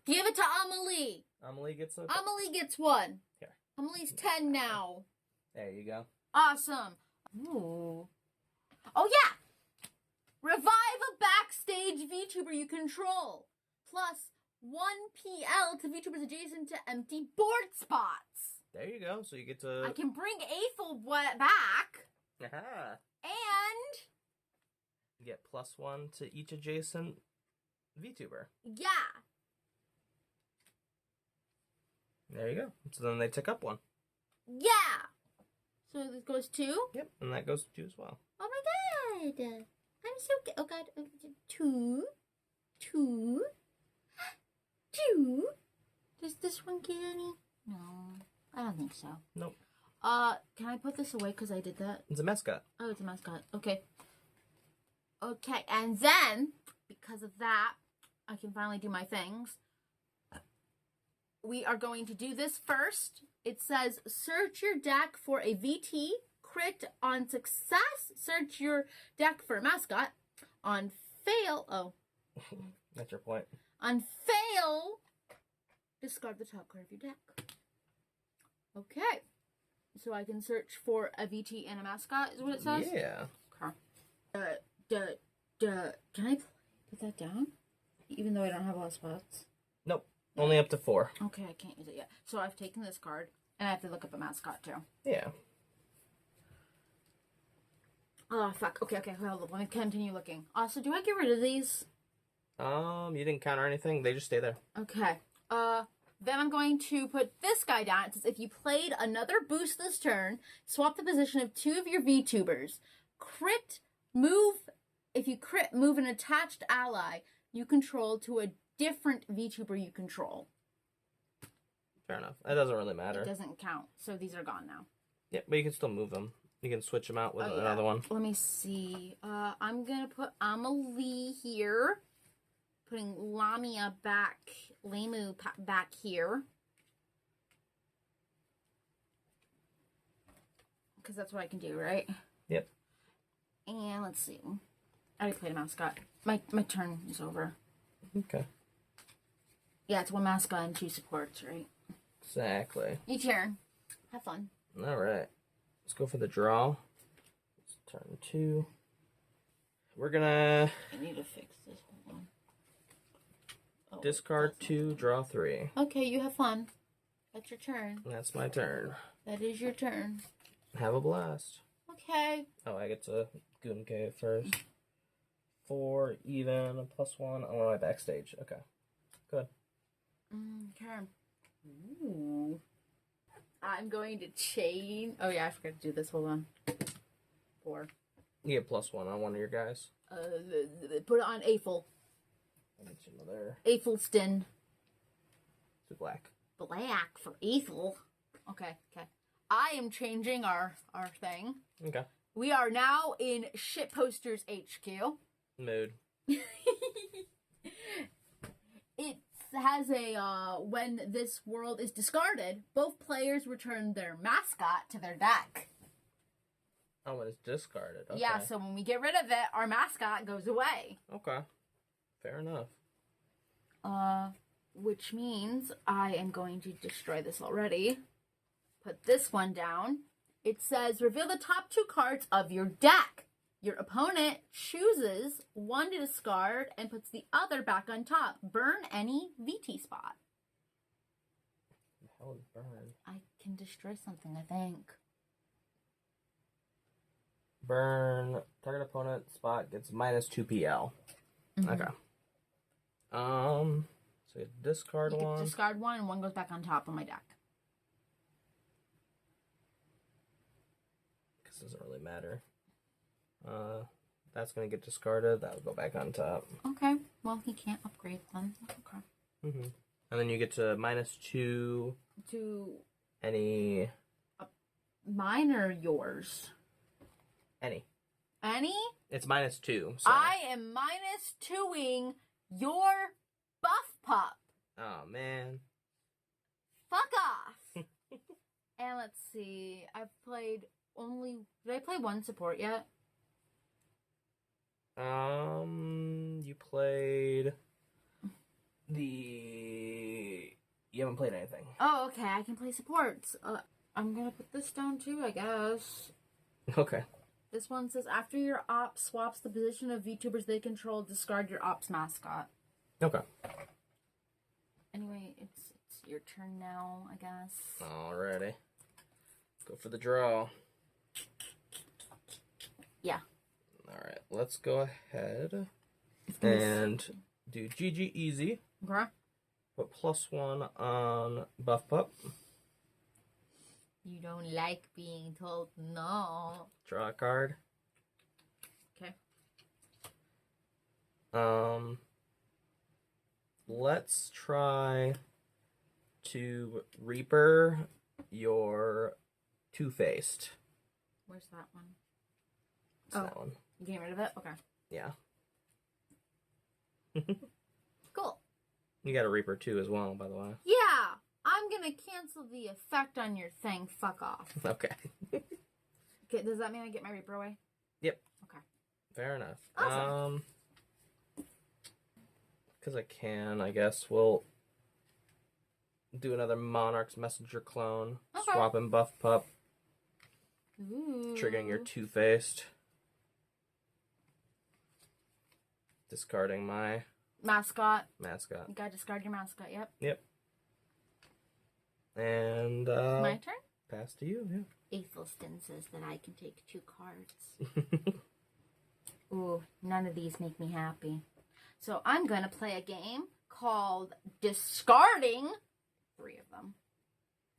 Give it to Amelie. Amelie gets a... Amelie gets 1. Here. Amelie's 10 now. There you go. Awesome. Ooh. Oh, yeah. Revive a backstage VTuber you control. Plus 1 PL to VTubers adjacent to empty board spots. There you go. So you get to... I can bring Aethel back. Aha. And... You get +1 to each adjacent VTuber. yeah. There you go. So then they tick up 1. Yeah. So this goes 2. Yep. And that goes to 2 as well. Oh my god. I'm so good. Oh god. 2. 2. 2. Does this one get any? No. I don't think so. Nope. Can I put this away because I did that? It's a mascot. Oh, it's a mascot. Okay. Okay, and then, because of that, I can finally do my things. We are going to do this first. It says, search your deck for a VT. Crit on success. Search your deck for a mascot. On fail, oh. That's your point. On fail, discard the top card of your deck. Okay. So I can search for a VT and a mascot, is what it says? Yeah. Okay. Can I put that down? Even though I don't have a lot of spots? Nope. Only up to 4. Okay, I can't use it yet. So I've taken this card, and I have to look up a mascot, too. Yeah. Oh, fuck. Okay, hold on. Let me continue looking. Also, do I get rid of these? You didn't counter anything. They just stay there. Okay. Then I'm going to put this guy down. It says, if you played another boost this turn, swap the position of 2 of your VTubers. If you crit, move an attached ally you control to a different VTuber you control. Fair enough. That doesn't really matter. It doesn't count, so these are gone now. Yeah, but you can still move them. You can switch them out with another one. Let me see. I'm gonna put Amelie here. Putting Lamia back, Lamu back here. Because that's what I can do, right? Yep. And let's see. I already played a mascot. My turn is over. Okay. Yeah, it's 1 mascot and 2 supports, right? Exactly. Your turn. Have fun. All right. Let's go for the draw. It's turn 2. We're gonna... I need to fix this. Hold on. Oh, discard 2, draw 3. Okay, you have fun. That's your turn. That's my turn. That is your turn. Have a blast. Okay. Oh, I get to Goon Cave first. 4, even, a +1 on my backstage. Okay. Good. Okay. Ooh. I'm going to chain. Oh, yeah, I forgot to do this. Hold on. 4. You get +1 on one of your guys. Put it on Aphel. I get you another. Aphelston. Two black. Black for Aphel. Okay. I am changing our thing. Okay. We are now in Shitposters HQ. Mood. It has a, when this world is discarded, both players return their mascot to their deck. Oh, when it's discarded. Okay. Yeah, so when we get rid of it, our mascot goes away. Okay. Fair enough. Which means I am going to destroy this already. Put this one down. It says, reveal the top 2 cards of your deck. Your opponent chooses one to discard and puts the other back on top. Burn any VT spot. The hell is burn? I can destroy something, I think. Burn. Target opponent spot gets -2 PL. Mm-hmm. Okay. So you discard you one. Discard one and one goes back on top of my deck. This doesn't really matter. That's gonna get discarded. That'll go back on top. Okay. Well, he can't upgrade then. Okay. Mm-hmm. And then you get to -2 To any. mine or yours? Any. Any? It's -2. So. I am -2ing your buff pup. Oh man. Fuck off. And let's see. I've played only. Did I play 1 support yet? You played the. You haven't played anything. Oh, okay. I can play supports. I'm gonna put this down too, I guess. Okay. This one says, after your op swaps the position of VTubers they control, discard your op's mascot. Okay. Anyway, it's your turn now, I guess. Alrighty. Go for the draw. Yeah. Alright, let's go ahead and do GG easy. Okay. Put +1 on Buff Pup. You don't like being told no. Draw a card. Okay. Let's try to Reaper your Two-Faced. Where's that one? It's that one. You getting rid of it? Okay. Yeah. Cool. You got a Reaper too as well, by the way. Yeah. I'm gonna cancel the effect on your thing. Fuck off. Okay. Okay, does that mean I get my Reaper away? Yep. Okay. Fair enough. Awesome. Because I can, I guess we'll do another Monarch's Messenger clone. Okay. Swap in Buff Pup. Ooh. Triggering your Two-Faced. Discarding my mascot. mascot. You gotta discard your mascot, yep. Yep. And My turn? pass to you, yeah. Aethelston says that I can take 2 cards. Ooh, none of these make me happy. So I'm going to play a game called Discarding 3 of them.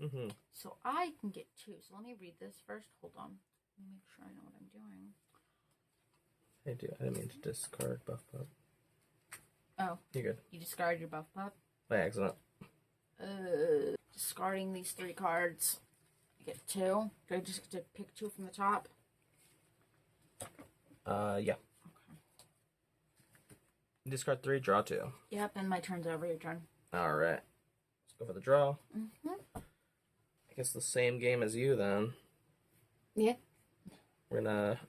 Mm-hmm. So I can get 2. So let me read this first. Hold on. Let me make sure I know what I'm doing. I didn't mean to discard Buff Pup. Oh. You're good. You discard your Buff Pup? By accident. Discarding these 3 cards. I get 2. Do I just get to pick 2 from the top? Yeah. Okay. Discard 3, draw 2. Yep, and my turn's over. Your turn. Alright. Let's go for the draw. Mm-hmm. I guess the same game as you then. Yeah. We're gonna...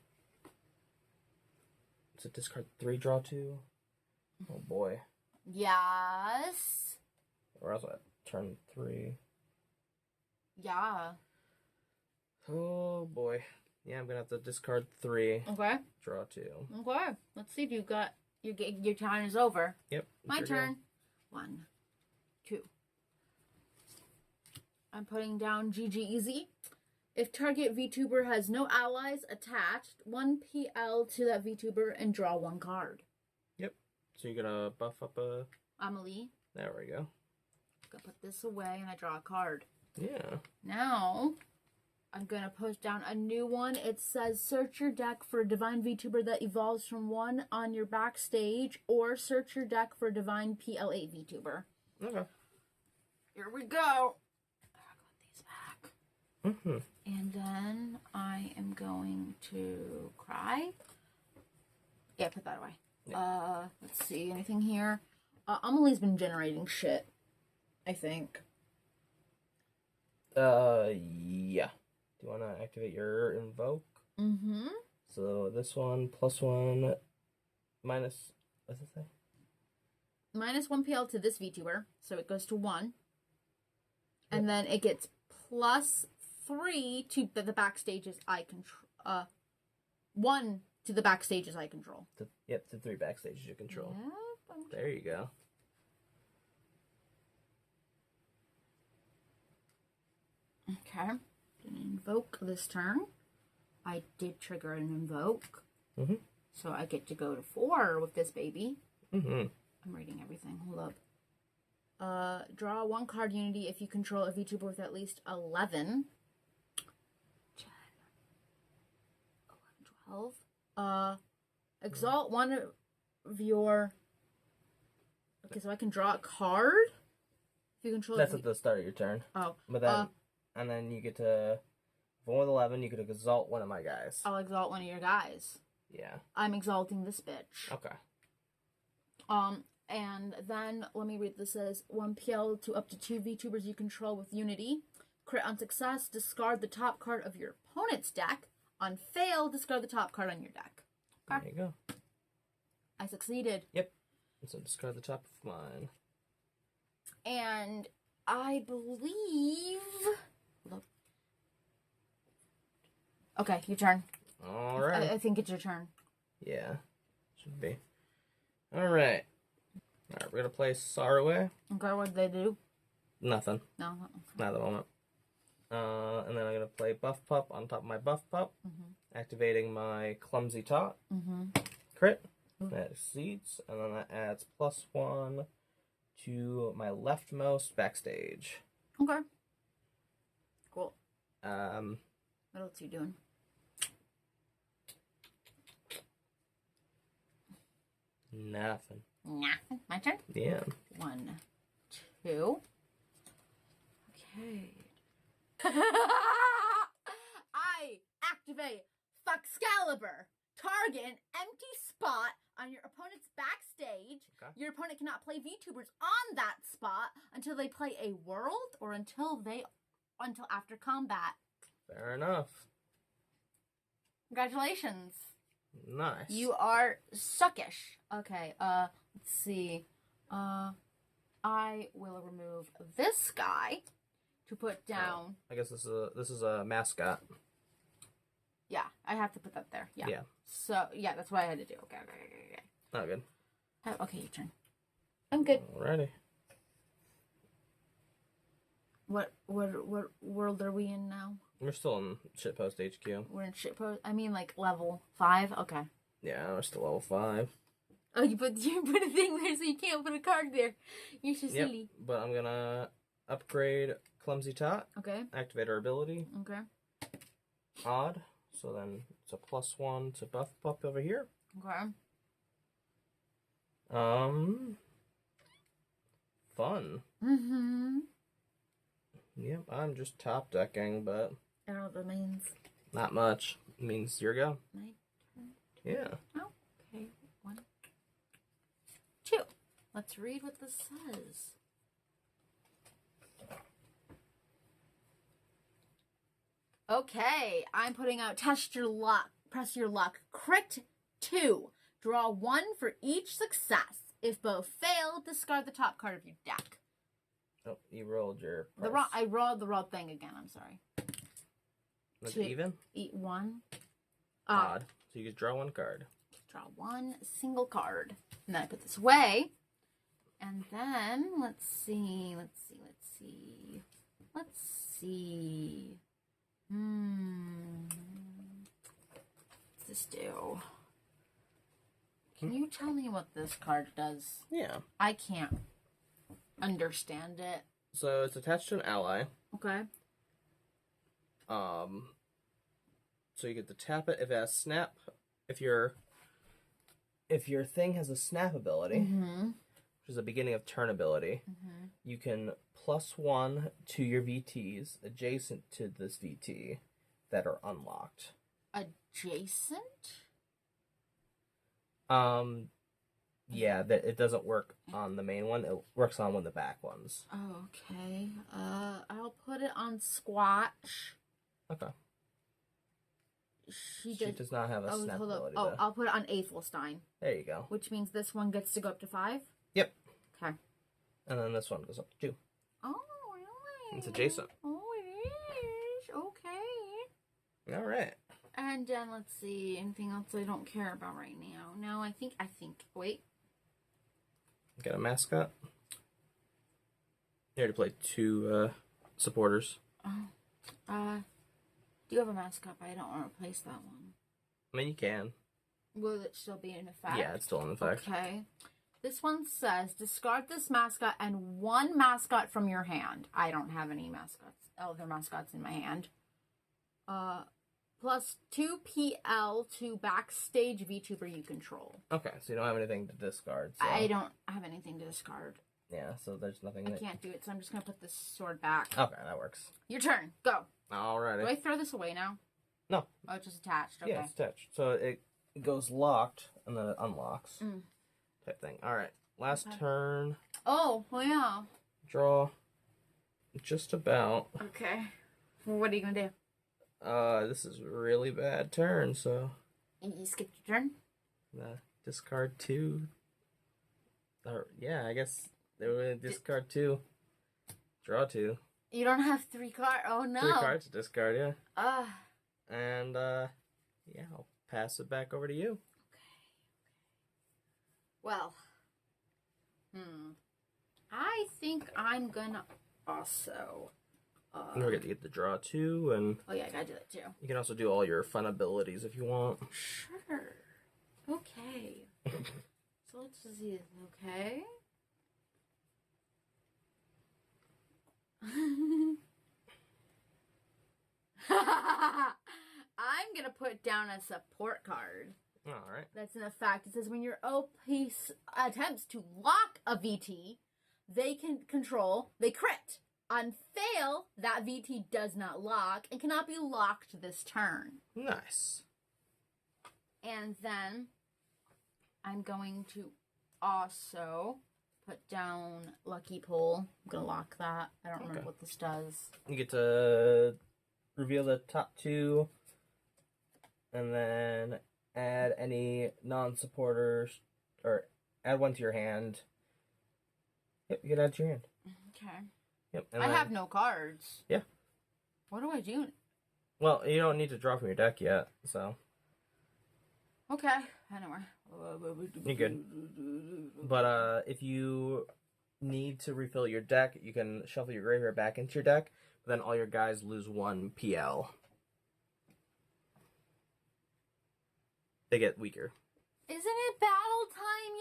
Is it discard 3, draw 2? Oh boy. Yes. Or else I turn 3. Yeah. Oh boy. Yeah, I'm gonna have to discard 3. Okay. Draw 2. Okay. Let's see if you got your turn is over. Yep. My turn. 1, 2. I'm putting down GG Easy. If target VTuber has no allies attached, 1 PL to that VTuber and draw 1 card. Yep. So you're gonna buff up a... Amelie. There we go. Gonna put this away and I draw a card. Yeah. Now, I'm gonna push down a new one. It says search your deck for a divine VTuber that evolves from 1 on your backstage, or search your deck for a divine PLA VTuber. Okay. Here we go. I got these back. Mm-hmm. And then I am going to cry. Yeah, put that away. Yeah. Let's see, anything here? Amelie's been generating shit, I think. Yeah. Do you want to activate your invoke? Mm-hmm. So this one, +1, minus, what's it say? Minus 1 PL to this VTuber, so it goes to 1. And then it gets +3 to the backstages I control. 1 to the backstages I control. Yep, to 3 backstages you control. Yep, there you go. Okay. Didn't invoke this turn. I did trigger an invoke. Mm-hmm. So I get to go to 4 with this baby. Mm-hmm. I'm reading everything. Hold up. Draw 1 card Unity if you control a VTuber with at least 11. 10. 11, 12. Exalt 1 of your... Okay, so I can draw a card? If you control... That's at the start of your turn. Oh. But then... and then you get to... If 1 with 11, you get to exalt 1 of my guys. I'll exalt 1 of your guys. Yeah. I'm exalting this bitch. Okay. And then, let me read this. Says 1 PL to up to 2 VTubers you control with Unity. Crit on success, discard the top card of your opponent's deck. On fail, discard the top card on your deck. Okay. There you go. I succeeded. Yep. So discard the top of mine. And I believe... Look. Okay, your turn. Alright. I think it's your turn. Yeah. Should be. Alright. Alright, we're gonna play Sarway. Okay, what did they do? Nothing. No. Okay. Not at the moment. And then I'm gonna play Buff Pup on top of my Buff Pup. Mm-hmm. Activating my Clumsy Tot. Mm-hmm. Crit. That exceeds. And then that adds +1 to my leftmost backstage. Okay. Cool. What else are you doing? Nothing. Nothing. My turn? Yeah. 1, 2. Okay. I activate Foxcalibur. Target an empty spot on your opponent's backstage. Okay. Your opponent cannot play VTubers on that spot until they play a world or until after combat. Fair enough. Congratulations. Nice. You are suckish. Okay, let's see. I will remove this guy to put down. I guess this is a mascot. Yeah, I have to put that there. Yeah. Yeah. So, yeah, that's what I had to do. Okay. Not good. Okay, your turn. I'm good. Alrighty. What world are we in now? We're still in Shitpost HQ. We're in shitpost. I mean, like level 5. Okay. Yeah, we're still level 5. Oh, you put a thing there, so you can't put a card there. You're so silly. But I'm gonna upgrade Clumsy Tot. Okay. Activate our ability. Okay. Odd. So then it's a +1 to buff pup over here. Okay. Fun. Mm-hmm. Yep, I'm just top decking, but I don't know what that means. not much. It means your go. My turn. Yeah. Oh, okay. 1, 2. Let's read what this says. Okay, I'm putting out test your luck. Press your luck. Crit 2. Draw 1 for each success. If both fail, discard the top card of your deck. Oh, you rolled your price. I rolled the wrong thing again. I'm sorry. Was it even? Eat 1. Odd. So you can draw 1 card. Draw 1 single card. And then I put this away. And then, let's see. What's this do? Can you tell me what this card does? Yeah. I can't understand it. So it's attached to an ally. Okay. So you get to tap it if it has snap. If your thing has a snap ability, which is a beginning of turn ability, you can +1 to your VTs adjacent to this VT that are unlocked. Adjacent? Yeah, that it doesn't work on the main one. It works on one of the back ones. Oh, okay. I'll put it on Squatch. Okay. She does not have a snap ability. Oh, I'll put it on Aethelstein. There you go. Which means this one gets to go up to 5? Yep. Okay. And then this one goes up to 2. Oh, really? It's adjacent. Oh, it is. Okay. All right. And then let's see. Anything else I don't care about right now? No, I think. Wait. Got a mascot. You already played 2 supporters. Oh. Do you have a mascot? But I don't want to replace that one. I mean, you can. Will it still be in effect? Yeah, it's still in effect. Okay. This one says, discard this mascot and 1 mascot from your hand. I don't have any mascots. Other mascots in my hand. Plus 2 PL to backstage VTuber you control. Okay, so you don't have anything to discard. So. I don't have anything to discard. Yeah, so there's nothing. I can't do it, so I'm just going to put this sword back. Okay, that works. Your turn. Go. Alrighty. Do I throw this away now? No. Oh, it's just attached. Okay. Yeah, it's attached. So it goes locked, and then it unlocks. Type thing. Alright, last turn. Oh, well, yeah. Draw. Just about. Okay. Well, what are you going to do? This is a really bad turn, so... You skipped your turn? Discard 2. Or, yeah, I guess they were going to discard 2. Draw 2. You don't have 3 cards? Oh, no. 3 cards to discard, yeah. And, yeah, I'll pass it back over to you. Okay. Well, I think I'm gonna also... Don't forget to get the draw 2, and... Oh, yeah, I gotta do that, too. You can also do all your fun abilities if you want. Sure. Okay. So let's just see this, okay? I'm gonna put down a support card. Alright. That's in effect. It says when your OP attempts to lock a VT, they crit. On fail, that VT does not lock and cannot be locked this turn. Nice. And then I'm going to also put down Lucky Pull. I'm going to lock that. I don't remember what this does. You get to reveal the top 2 and then add any non-supporters, or add 1 to your hand. Yep, you can add to your hand. Okay. Yep. I have no cards. Yeah. What do I do? Well, you don't need to draw from your deck yet, so. Okay. Anyway. You're good. But if you need to refill your deck, you can shuffle your graveyard back into your deck, but then all your guys lose 1 PL. They get weaker. Isn't it battle time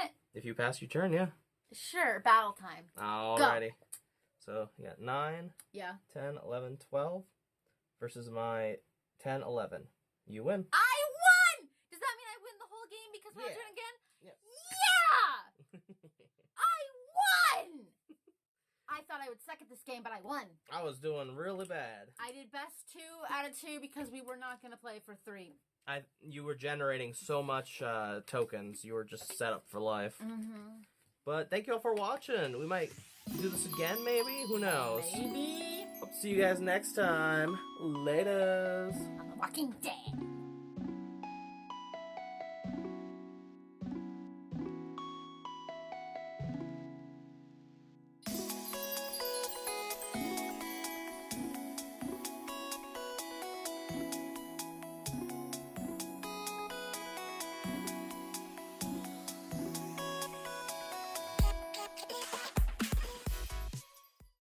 yet? If you pass your turn, yeah. Sure, battle time. Alrighty. So, you got 9, Yeah. 10, 11, 12 versus my 10, 11. You win. I won! Does that mean I win the whole game because my Yeah. turn again? Yep. Yeah! I won! I thought I would suck at this game, but I won. I was doing really bad. I did best 2 out of 2 because we were not going to play for 3. You were generating so much tokens. You were just set up for life. Mm-hmm. But thank you all for watching. We might do this again, maybe? Who knows? Maybe. Hope to see you guys next time. Laters. On The Walking Dead.